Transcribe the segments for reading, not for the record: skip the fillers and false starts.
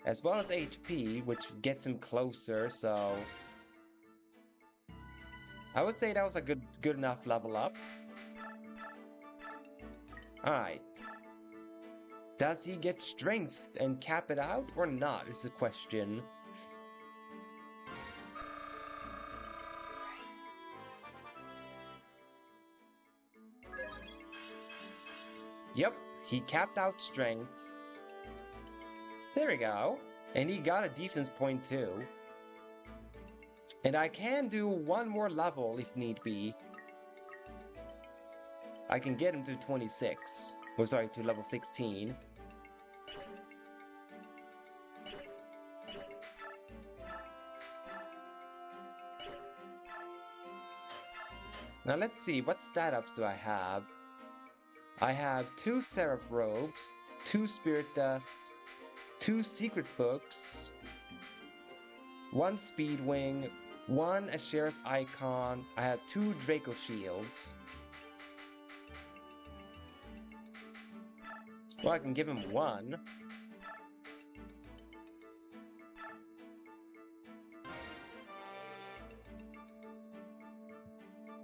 as well as HP, which gets him closer, so I would say that was a good enough level up. Alright. Does he get strength and cap it out or not is the question. Yep, he capped out strength. There we go. And he got a defense point too. And I can do one more level if need be. I can get him to 26. Oh, sorry, to level 16. Now let's see, what stat ups do I have? I have 2 Seraph Robes, 2 Spirit Dust, 2 Secret Books, 1 Speed Wing, 1 Asher's Icon, I have 2 Draco Shields. Well, I can give him 1.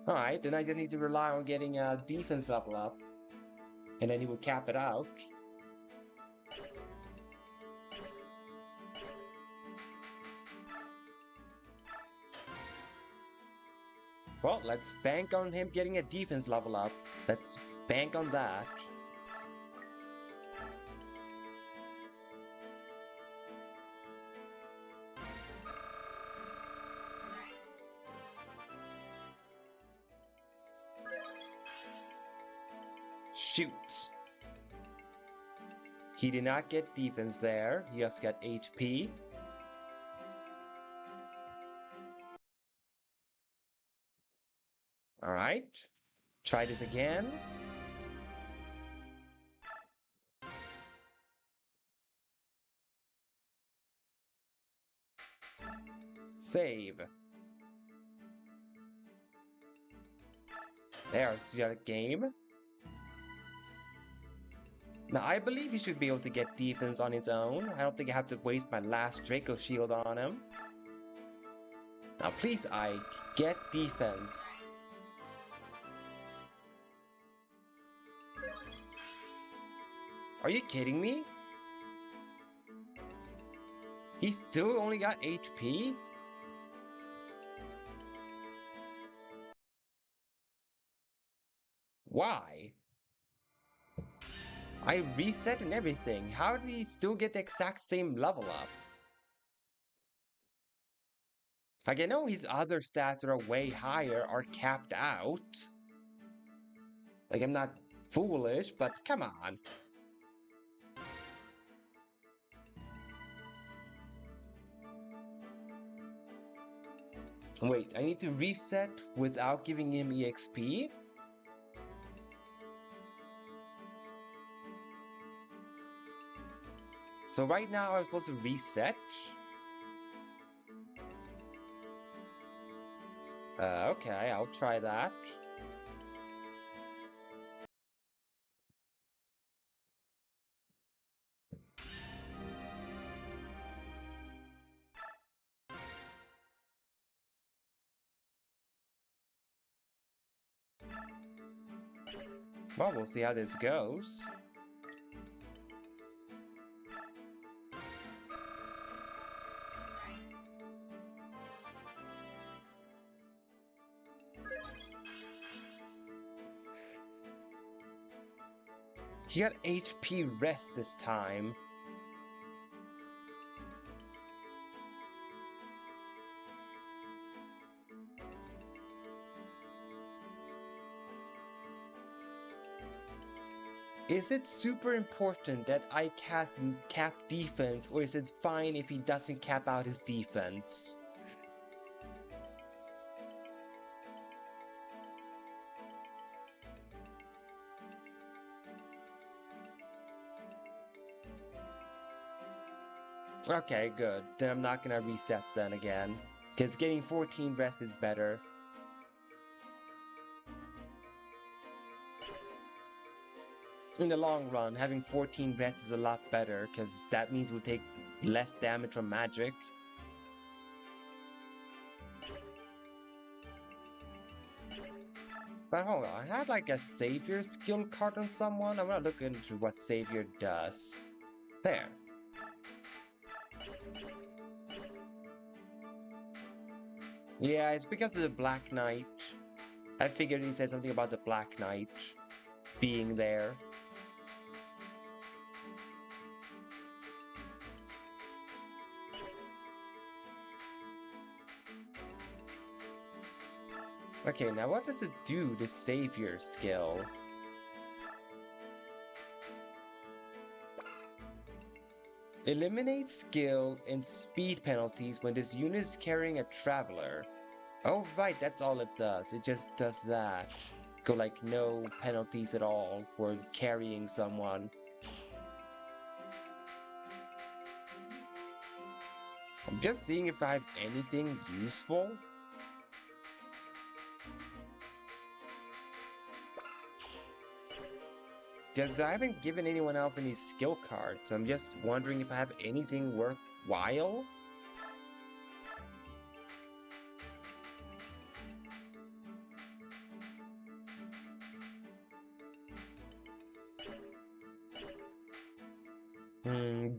Alright, then I just need to rely on getting a defense level up. And then he will cap it out. Well, let's bank on him getting a defense level up. Let's bank on that. Shoot. He did not get defense there. He just got HP. Alright. Try this again. Save. There's the game. Now, I believe he should be able to get defense on his own. I don't think I have to waste my last Draco Shield on him. Now, please, Ike, get defense. Are you kidding me? He still only got HP? Why? I reset and everything. How did he still get the exact same level up? Like, I know his other stats that are way higher are capped out. Like, I'm not foolish, but come on. Wait, I need to reset without giving him EXP? So right now I'm supposed to reset? Okay, I'll try that. Well, we'll see how this goes. He got HP rest this time. Is it super important that Ike has cap defense, or is it fine if he doesn't cap out his defense? Okay, good. Then I'm not gonna reset then again. Because getting 14 rest is better. In the long run, having 14 rest is a lot better, because that means we'll take less damage from magic. But hold on, I had like a savior skill card on someone. I'm gonna look into what savior does. There. Yeah, it's because of the Black Knight. I figured he said something about the Black Knight being there. Okay, now what does it do, the Savior skill? Eliminate skill and speed penalties when this unit is carrying a traveler. Oh right, that's all it does. It just does that. Go like no penalties at all for carrying someone. I'm just seeing if I have anything useful. Because I haven't given anyone else any skill cards. I'm just wondering if I have anything worthwhile.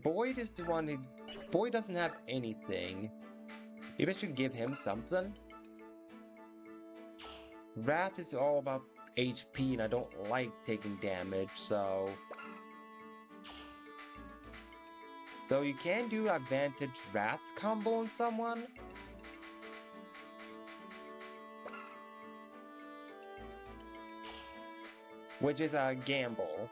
Boyd is the one who... Boyd doesn't have anything. Maybe I should give him something. Wrath is all about HP and I don't like taking damage, so... Though you can do advantage Wrath combo on someone. Which is a gamble.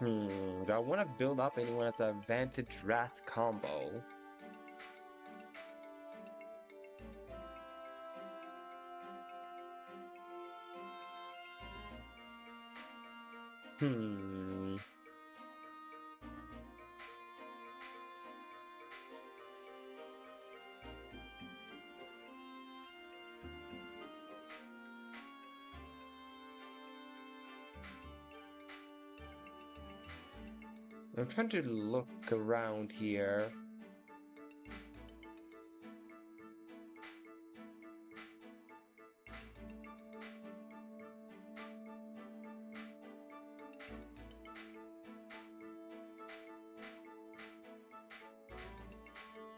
Do I want to build up anyone as an advantage Wrath combo? I'm trying to look around here.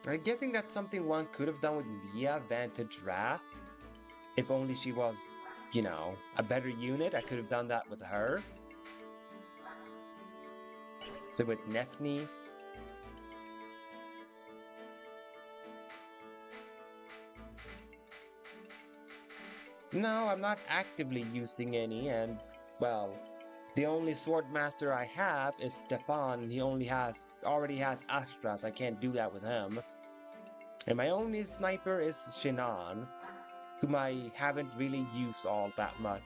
I'm guessing that's something one could have done with Mia, Vantage Wrath. If only she was, you know, a better unit, I could have done that with her. So with Nefni. No, I'm not actively using any, and, well, the only Swordmaster I have is Stefan, and he already has Astras. I can't do that with him. And my only sniper is Shinon, whom I haven't really used all that much.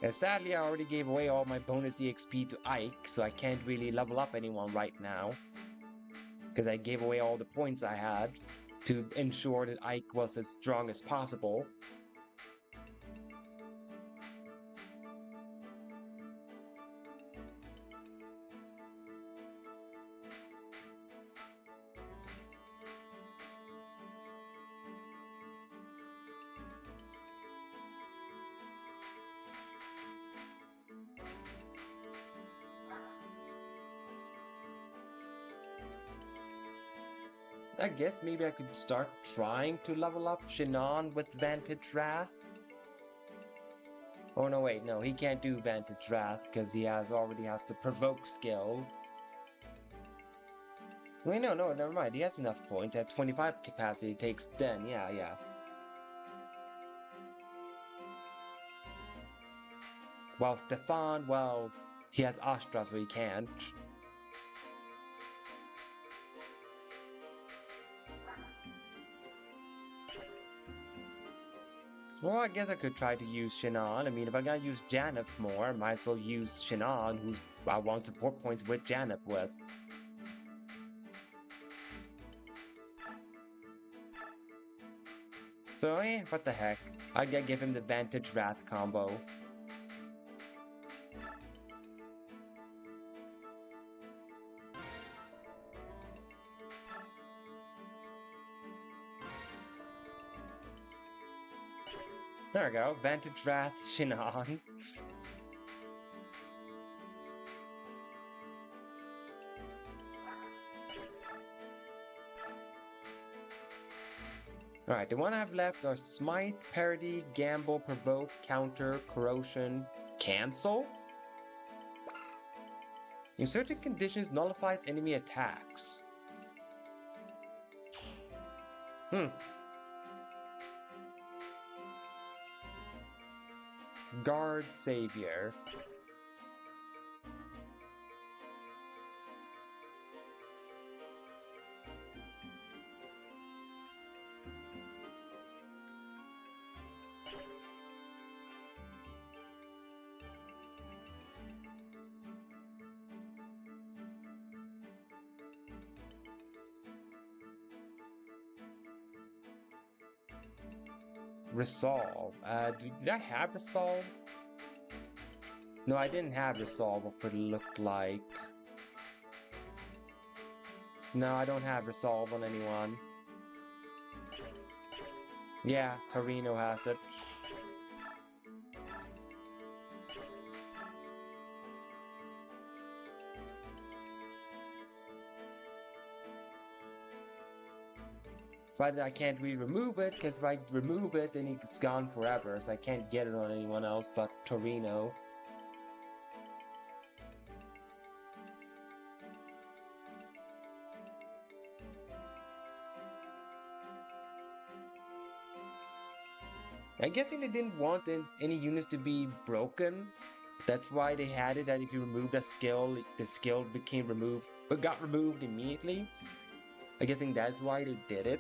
And sadly, I already gave away all my bonus EXP to Ike, so I can't really level up anyone right now. Because I gave away all the points I had to ensure that Ike was as strong as possible. I guess maybe I could start trying to level up Shinon with Vantage Wrath. Oh no, wait, no, he can't do Vantage Wrath because he already has the Provoke skill. Wait, no, never mind. He has enough points. At 25 capacity, takes 10. Yeah. While Stefan, well, he has Astras, so he can't. Well, I guess I could try to use Shinon. I mean, if I gotta use Janeth more, I might as well use Shinon, who's I want support points with Janeth with. So, what the heck. I gotta give him the Vantage Wrath combo. There we go, Vantage Wrath, Shinon. Alright, the one I have left are Smite, Parody, Gamble, Provoke, Counter, Corrosion, Cancel? In certain conditions, nullifies enemy attacks. Guard Savior. Resolve. Did I have Resolve? No, I didn't have Resolve, what it looked like. No, I don't have Resolve on anyone. Yeah, Torino has it. But I can't really remove it, because if I remove it, then it's gone forever, so I can't get it on anyone else but Torino. I'm guessing they didn't want any units to be broken. That's why they had it that if you remove a skill, the skill became removed, but got removed immediately. I'm guessing that's why they did it.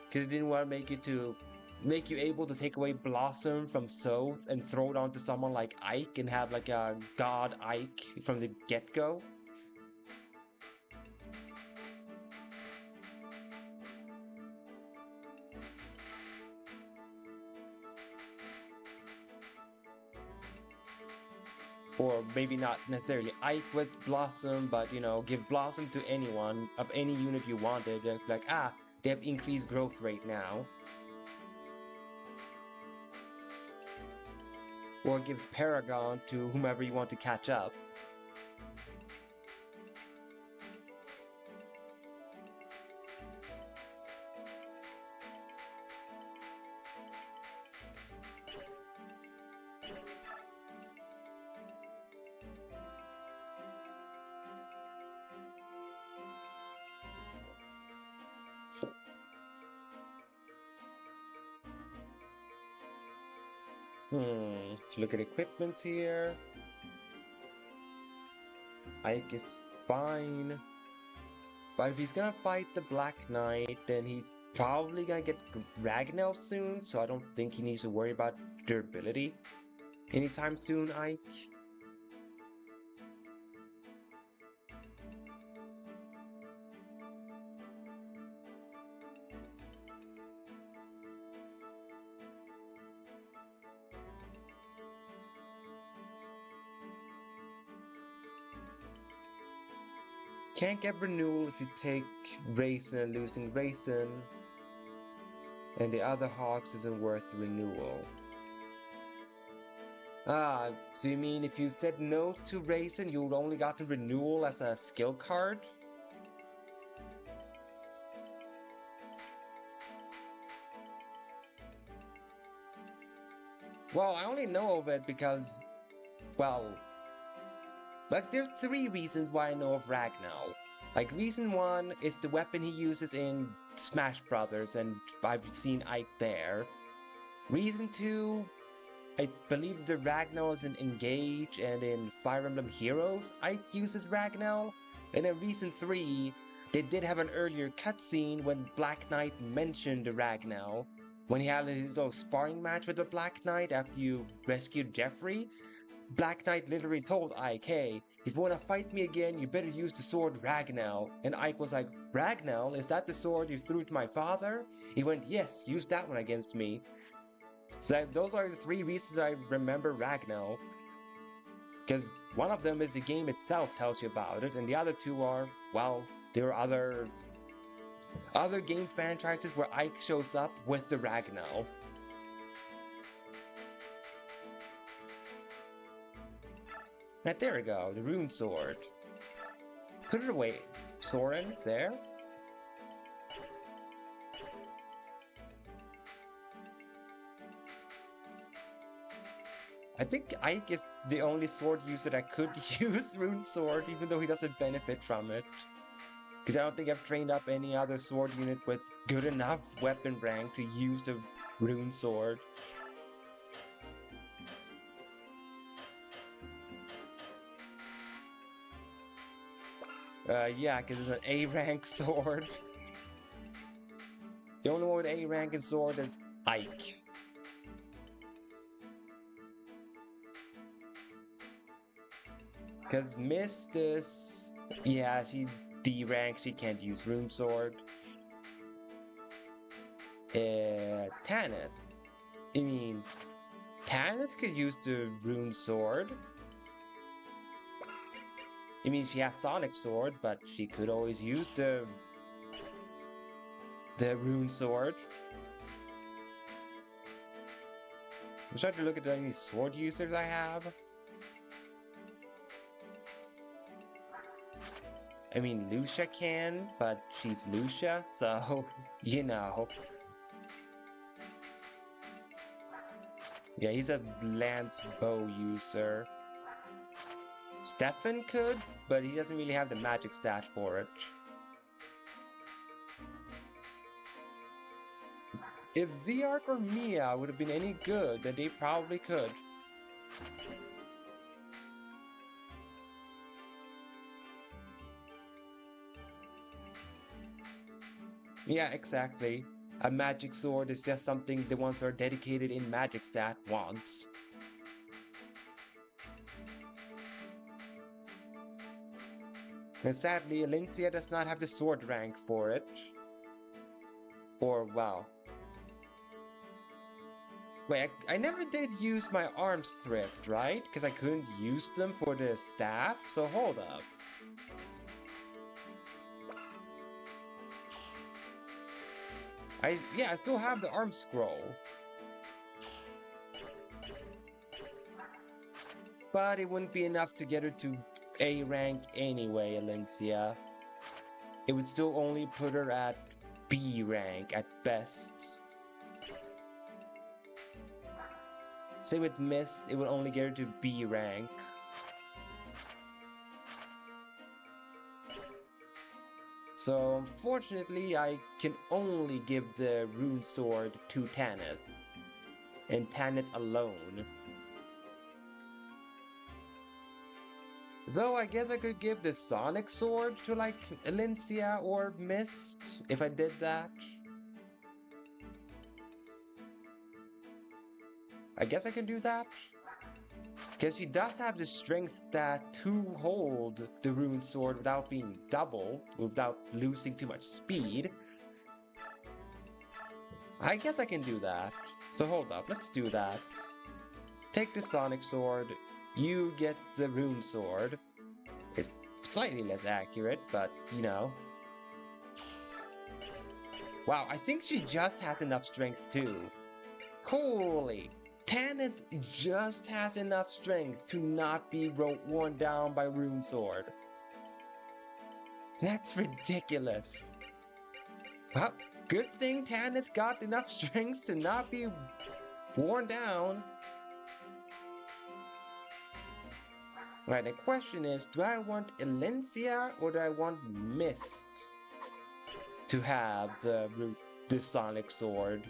Because it didn't want to make you able to take away Blossom from Soth and throw it onto someone like Ike and have like a God Ike from the get-go. Or maybe not necessarily Ike with Blossom, but you know, give Blossom to anyone of any unit you wanted. Like, they have increased growth rate now. Or give Paragon to whomever you want to catch up. Let's look at equipment here. Ike is fine. But if he's gonna fight the Black Knight, then he's probably gonna get Ragnell soon, so I don't think he needs to worry about durability anytime soon, Ike. Can't get renewal if you take Raisin, losing Raisin, and the other Hawks isn't worth renewal. So you mean if you said no to Raisin, you'd only gotten renewal as a skill card? Well, I only know of it because, well, like there are 3 reasons why I know of Ragnar. Like, reason 1 is the weapon he uses in Smash Brothers, and I've seen Ike there. Reason 2, I believe the Ragnar is in Engage, and in Fire Emblem Heroes, Ike uses Ragnar. And then reason 3, they did have an earlier cutscene when Black Knight mentioned Ragnar. When he had his little sparring match with the Black Knight after you rescued Jeffrey, Black Knight literally told Ike, hey, if you want to fight me again, you better use the sword Ragnar. And Ike was like, Ragnar? Is that the sword you threw to my father? He went, yes, use that one against me. So those are the 3 reasons I remember Ragnar. Because one of them is the game itself tells you about it, and the other 2 are, well, there are other game franchises where Ike shows up with the Ragnar. Right, there we go, the rune sword. Put it away, Soren, there. I think Ike is the only sword user that could use rune sword, even though he doesn't benefit from it. Because I don't think I've trained up any other sword unit with good enough weapon rank to use the rune sword. Yeah, because it's an A rank sword. The only one with A rank in sword is Ike. Because Mist is... yeah, she D rank, she can't use rune sword. Tanith. I mean, Tanith could use the rune sword. I mean, she has Sonic Sword, but she could always use the rune sword. I'm trying to look at any sword users I have. I mean, Lucia can, but she's Lucia, so, you know. Yeah, he's a lance bow user. Stefan could, but he doesn't really have the magic stat for it. If Zerk or Mia would have been any good, then they probably could. Yeah, exactly. A magic sword is just something the ones who are dedicated in magic stat wants. And sadly, Alencia does not have the sword rank for it. Or, well... wait, I never did use my arms thrift, right? Because I couldn't use them for the staff, so hold up. Yeah, I still have the arm scroll. But it wouldn't be enough to get her to A rank anyway, Alencia. It would still only put her at B rank at best. Same with Mist, it would only get her to B rank. So unfortunately, I can only give the rune sword to Tanith. And Tanith alone. Though I guess I could give the Sonic Sword to like Alencia or Mist if I did that. I guess I can do that. Because she does have the strength stat to hold the rune sword without being double, without losing too much speed. I guess I can do that. So hold up, let's do that. Take the Sonic Sword, you get the rune sword. It's slightly less accurate, but you know. Wow, I think she just has enough strength too. Holy! Tanith just has enough strength to not be worn down by rune sword. That's ridiculous. Well, good thing Tanith got enough strength to not be worn down. Right, the question is, do I want Alencia or do I want Mist to have the Sonic Sword?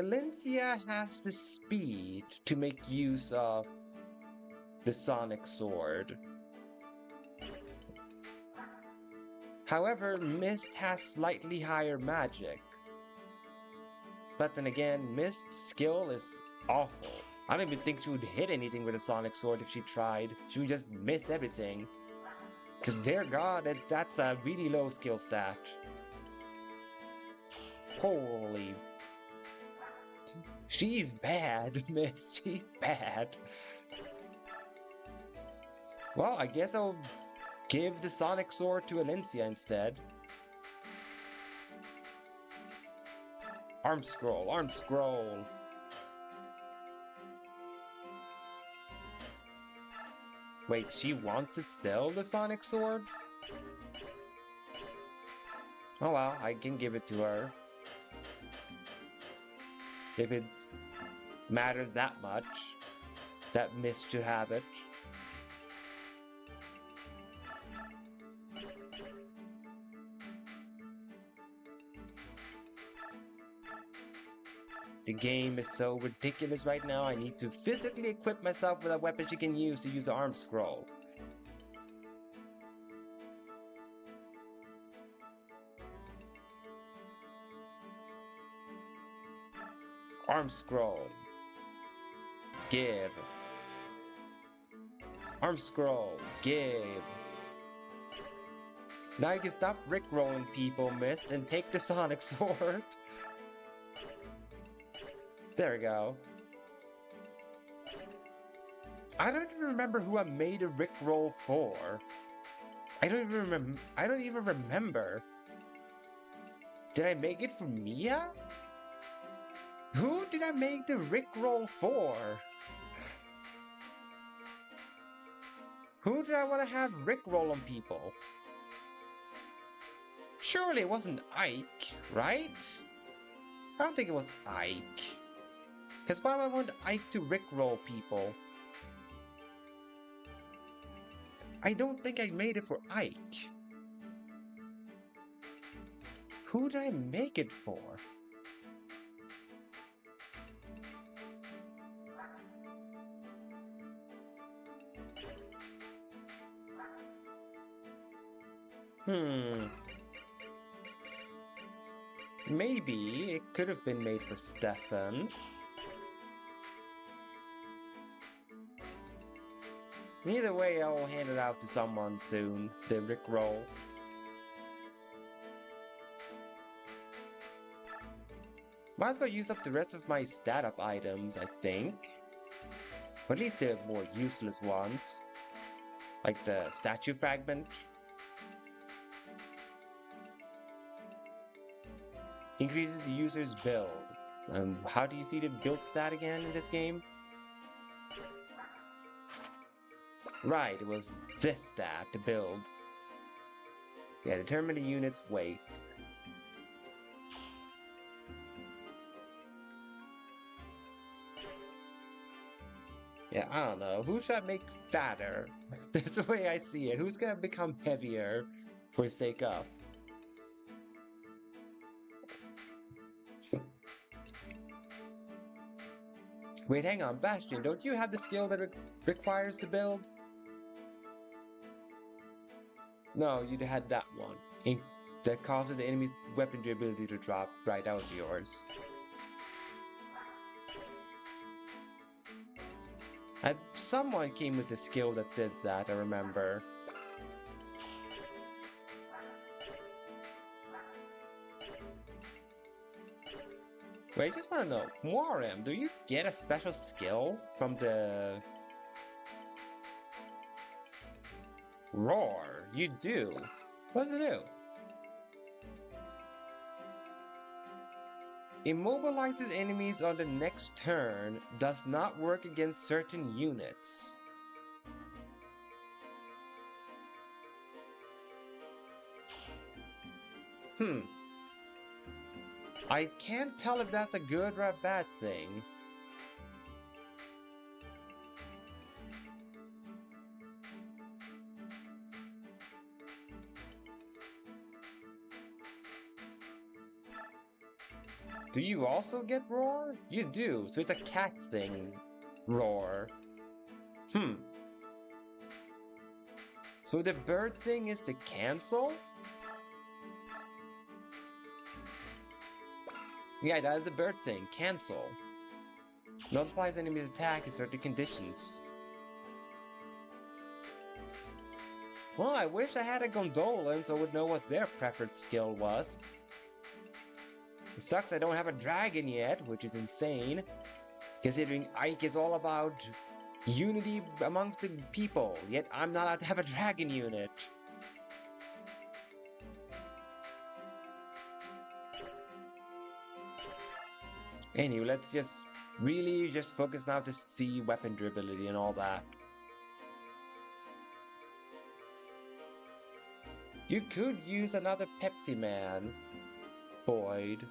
Valencia has the speed to make use of the Sonic Sword. However, Mist has slightly higher magic. But then again, Mist's skill is awful. I don't even think she would hit anything with a Sonic Sword if she tried. She would just miss everything. Because dear god, that's a really low skill stat. Holy... She's bad, Miss. She's bad. Well, I guess I'll give the Sonic Sword to Alencia instead. Arm scroll, arm scroll. Wait, she wants it still, the Sonic Sword? Oh well, I can give it to her. If it matters that much, that Mist should have it. The game is so ridiculous right now, I need to physically equip myself with a weapon she can use to use the arm scroll. Arm scroll. Give. Arm scroll. Give. Now you can stop rickrolling people, Mist, and take the Sonic Sword. There we go. I don't even remember who I made a rickroll for. I don't even remember. Did I make it for Mia? Who did I make the rickroll for? Who did I want to have rickroll on people? Surely it wasn't Ike, right? I don't think it was Ike. Because why would I want Ike to rickroll people? I don't think I made it for Ike. Who did I make it for? Maybe it could have been made for Stefan. Either way, I'll hand it out to someone soon, the rickroll. Might as well use up the rest of my stat-up items, I think. Or at least the more useless ones. Like the statue fragment. Increases the user's build. How do you see the build stat again in this game? Right, it was this stat to build. Yeah, determine the unit's weight. Yeah, I don't know. Who should I make fatter? That's the way I see it. Who's gonna become heavier for the sake of? Wait, hang on, Bastion, don't you have the skill that requires the build? No, you had that one. That causes the enemy's weaponry ability to drop. Right, that was yours. Someone came with the skill that did that, I remember. Wait, I just want to know, Warren, do you get a special skill from the... Roar? You do? What does it do? Immobilizes enemies on the next turn, does not work against certain units. I can't tell if that's a good or a bad thing. Do you also get roar? You do, so it's a cat thing. Roar. So the bird thing is to cancel? Yeah, that is the bird thing. Cancel. Notifies enemy's attack in certain conditions. Well, I wish I had a Gondolin so I would know what their preferred skill was. It sucks I don't have a dragon yet, which is insane, considering Ike is all about unity amongst the people, yet I'm not allowed to have a dragon unit. Anyway, let's just really just focus now to see weapon durability and all that. You could use another Pepsi Man, Boyd.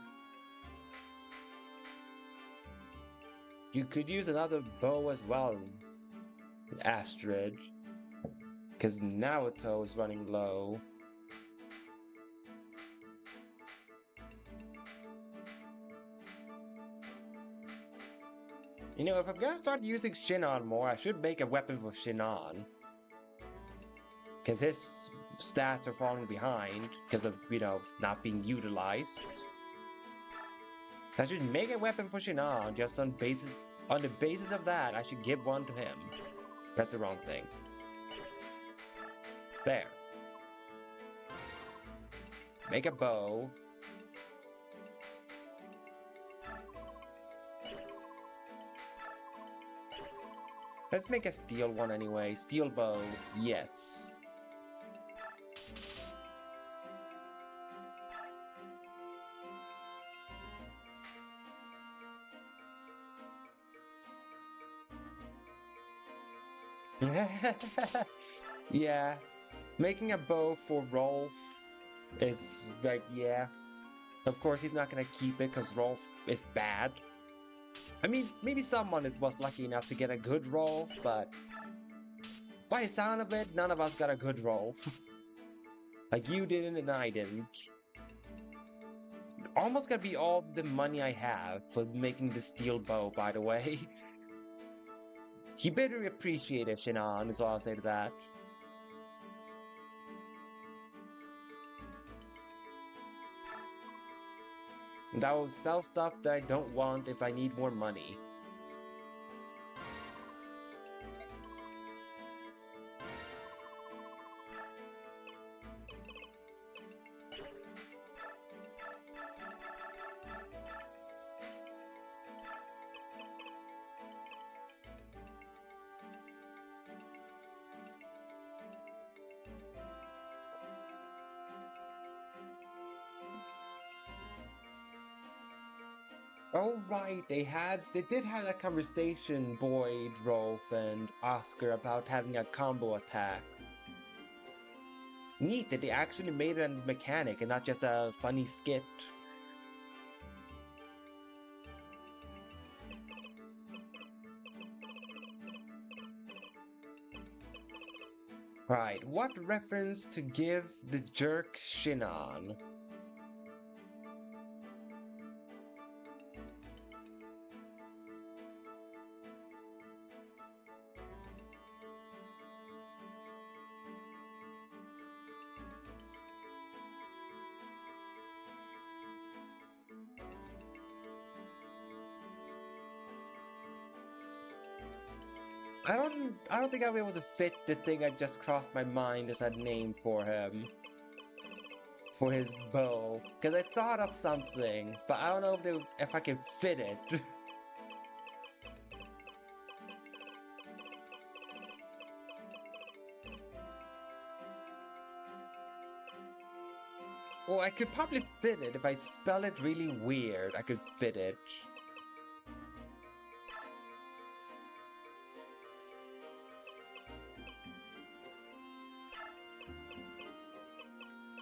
You could use another bow as well, Astrid, because Naruto is running low. You know, if I'm gonna start using Shinon more, I should make a weapon for Shinon. Because his stats are falling behind because of, you know, not being utilized. So I should make a weapon for Shinon just on the basis of that, I should give one to him. That's the wrong thing. There. Make a bow. Let's make a steel one anyway. Steel bow, yes. Yeah. Making a bow for Rolf is like, yeah. Of course, he's not gonna keep it because Rolf is bad. I mean, maybe someone was lucky enough to get a good Rolf, but by the sound of it, none of us got a good Rolf. Like, you didn't and I didn't. Almost gonna be all the money I have for making the steel bow, by the way. He better appreciate it, Shinon, is all I'll say to that. And I will sell stuff that I don't want if I need more money. Oh right, they did have that conversation, Boyd, Rolf, and Oscar, about having a combo attack. Neat that they actually made it a mechanic and not just a funny skit. Right, what reference to give the jerk Shinon? I don't think I'll be able to fit the thing that just crossed my mind as a name for him. For his bow. Because I thought of something, but I don't know if I can fit it. Well, I could probably fit it if I spell it really weird. I could fit it.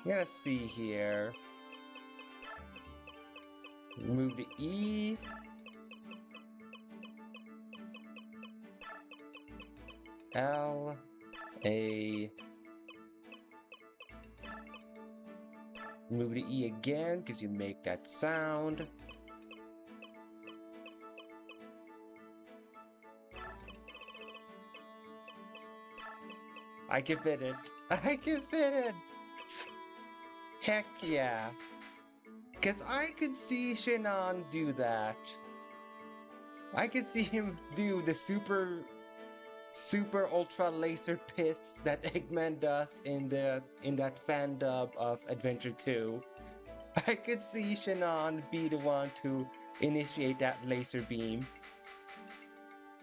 Let's see here. Move to E. L. A. Move to E again, because you make that sound. I can fit it. I can fit it! Heck yeah. Because I could see Shinon do that. I could see him do the super ultra laser piss that Eggman does in that fan dub of Adventure 2. I could see Shinon be the one to initiate that laser beam.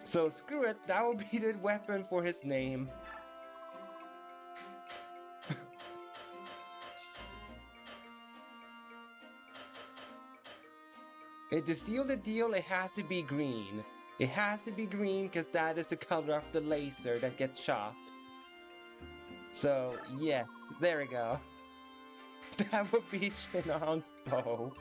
So screw it, that will be the weapon for his name. To seal the deal, it has to be green. It has to be green because that is the color of the laser that gets shot. So, yes, there we go. That would be Shinon's bow.